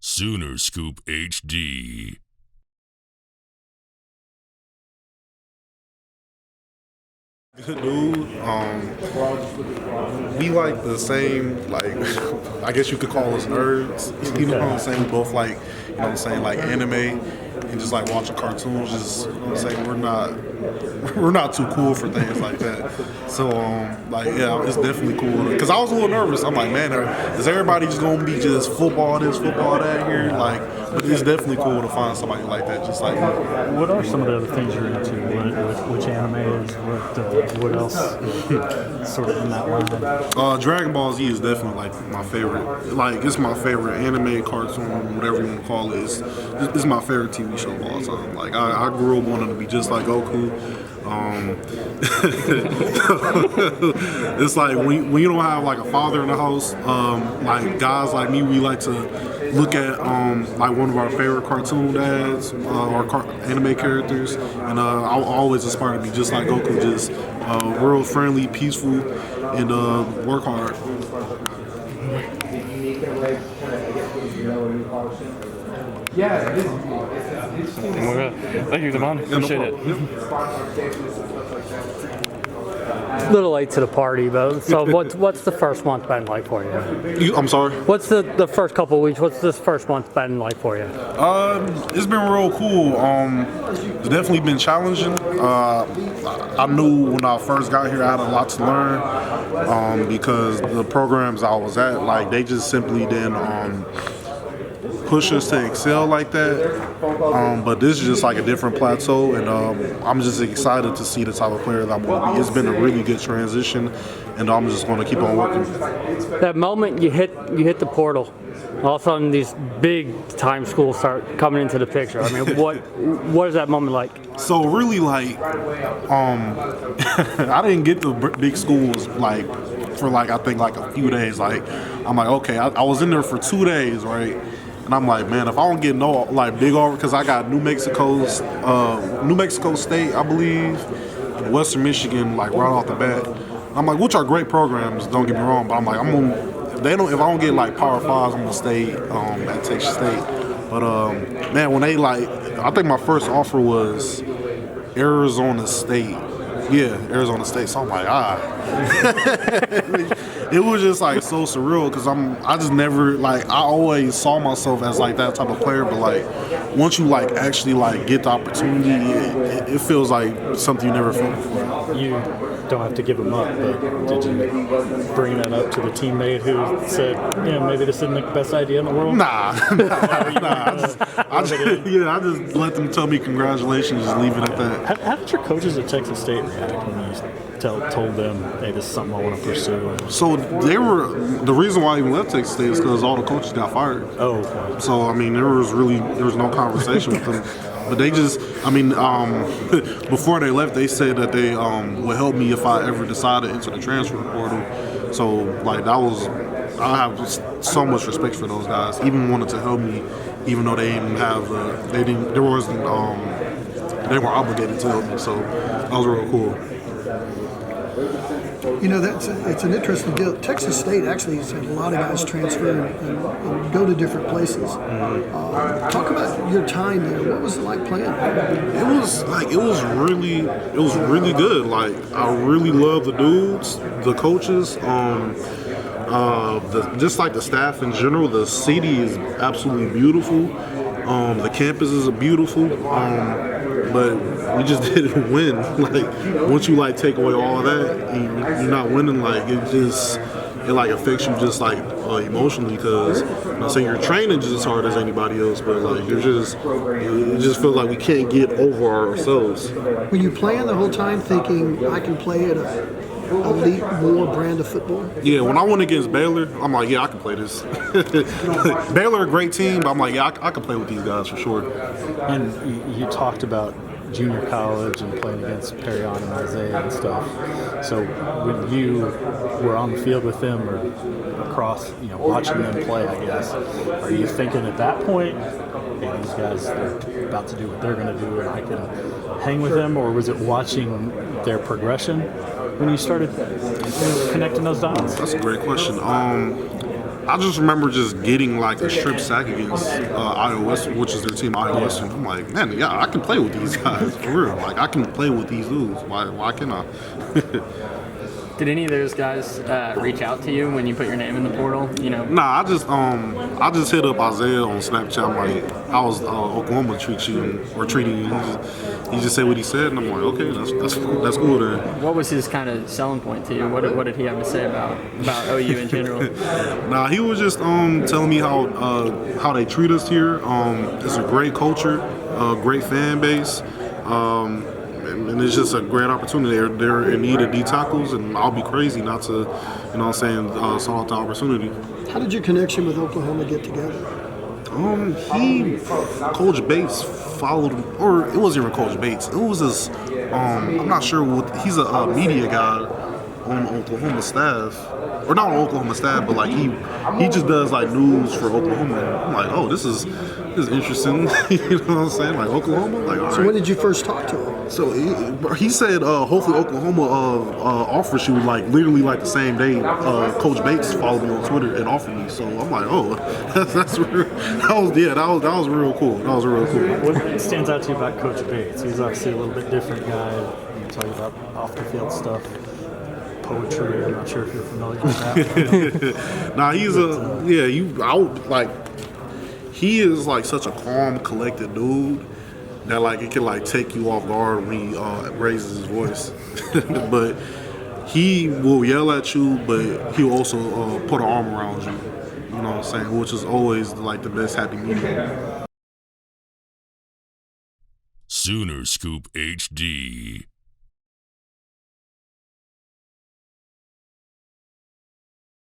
Sooner Scoop HD. Good dude. We like the same, like, I guess you could call us nerds. You know what I'm saying? We both like, you know what I'm saying, like anime and just like watching cartoons. Just, you know what I'm saying, we're not too cool for things like that. So, like, yeah, it's definitely cool. Because I was a little nervous. I'm like, man, is everybody just gonna be just football this, football that here? Like, but it's definitely cool to find somebody like that. Just like, what are some of the other things you're into? Which anime is? What else? Sort of in that line. Dragon Ball Z is definitely like my favorite. Like, it's my favorite anime, cartoon, whatever you want to call it. It's my favorite TV show of all time. Like, I grew up wanting to be just like Goku. It's like when you don't have like a father in the house, like guys like me, we like to look at like one of our favorite cartoon dads or anime characters, and I always aspire to be just like Goku, just real friendly, peaceful, and work hard. Thank you, Davon. Appreciate it. A little late to the party, but so what's the first month been like for you? I'm sorry? What's the first couple of weeks? What's this first month been like for you? It's been real cool. It's definitely been challenging. I knew when I first got here I had a lot to learn because the programs I was at, like, they just simply didn't push us to excel like that, but this is just like a different plateau, and I'm just excited to see the type of player that I'm going to be. It's been a really good transition, and I'm just going to keep on working. That moment you hit the portal, all of a sudden these big time schools start coming into the picture. I mean, what is that moment like? So really, like, I didn't get to big schools like for like I think like a few days. Like, I'm like, okay, I was in there for 2 days, right? And I'm like, man, if I don't get no like big over, because I got New Mexico State, I believe, and Western Michigan, like right off the bat. I'm like, which are great programs, don't get me wrong, but I'm like, if I don't get like Power Fives, I'm gonna stay at Texas State. But man, when they like, I think my first offer was Arizona State. Yeah, Arizona State. So I'm like, It was just like so surreal because I just never, like, I always saw myself as like that type of player, but like once you like actually like get the opportunity, it feels like something you never felt before. You don't have to give them up, but did you bring that up to the teammate who said, yeah, maybe this isn't the best idea in the world? Nah. I just let them tell me congratulations, just leave it at that. How did your coaches at Texas State react when you told them, hey, this is something I want to pursue? So the reason why I even left Texas State is because all the coaches got fired. Oh, okay. So I mean, there was no conversation with them. But they just, I mean, before they left, they said that they would help me if I ever decided to enter the transfer portal. So like I have so much respect for those guys. Even wanted to help me, even though they weren't obligated to help me. So that was real cool. You know, it's an interesting deal. Texas State actually has had a lot of guys transfer and go to different places. Talk about your time there. What was it like playing? It was really good. Like, I really love the dudes, the coaches, just like the staff in general. The city is absolutely beautiful. The campus is beautiful. But we just didn't win. Like, once you like take away all of that, you're not winning. Like, it like affects you just like emotionally, because I'm saying you're training just as hard as anybody else, but like it just feels like we can't get over ourselves. Were you playing the whole time thinking I can play at a elite war brand of football? Yeah, when I went against Baylor, I'm like, yeah, I can play this. Baylor, a great team, but I'm like, yeah, I can play with these guys for sure. And you talked about junior college and playing against Perrion and Isaiah and stuff. So when you were on the field with them or across, watching them play, I guess, are you thinking at that point, hey, these guys are about to do what they're going to do and I can hang with them? Or was it watching their progression when you started connecting those dots? That's a great question. I just remember just getting like a strip sack against iOS, which is their team iOS, and I'm like, man, yeah, I can play with these guys for real. Like I can play with these dudes. Why can't I? Did any of those guys reach out to you when you put your name in the portal? You know. Nah, I just hit up Isaiah on Snapchat. I'm like, how's Oklahoma treating you? He just said what he said, and I'm like, okay, that's cool then. What was his kind of selling point to you? What did he have to say about OU in general? Nah, he was just telling me how they treat us here. It's a great culture, great fan base. And it's just a great opportunity. They're in need of D tackles, and I'll be crazy not to, saw the opportunity. How did your connection with Oklahoma get together? Coach Bates followed him, or it wasn't even Coach Bates. It was this, I'm not sure what, he's a media guy on Oklahoma staff. Or not on Oklahoma staff, but like he just does like news for Oklahoma. I'm like, oh, this is interesting. You know what I'm saying? Like Oklahoma. Like, all So right. when did you first talk to him? So he said, hopefully Oklahoma offers you like literally like the same day. Coach Bates followed me on Twitter and offered me. So I'm like, oh, that's real. That was real cool. That was real cool. What stands out to you about Coach Bates? He's obviously a little bit different guy. You're talking about off the field stuff. Poetry. I'm not sure if you're familiar with that. Nah, he is like such a calm, collected dude that like it can like take you off guard when he raises his voice. But he will yell at you, but he'll also put an arm around you. You know what I'm saying? Which is always like the best happy medium. Sooner Scoop HD.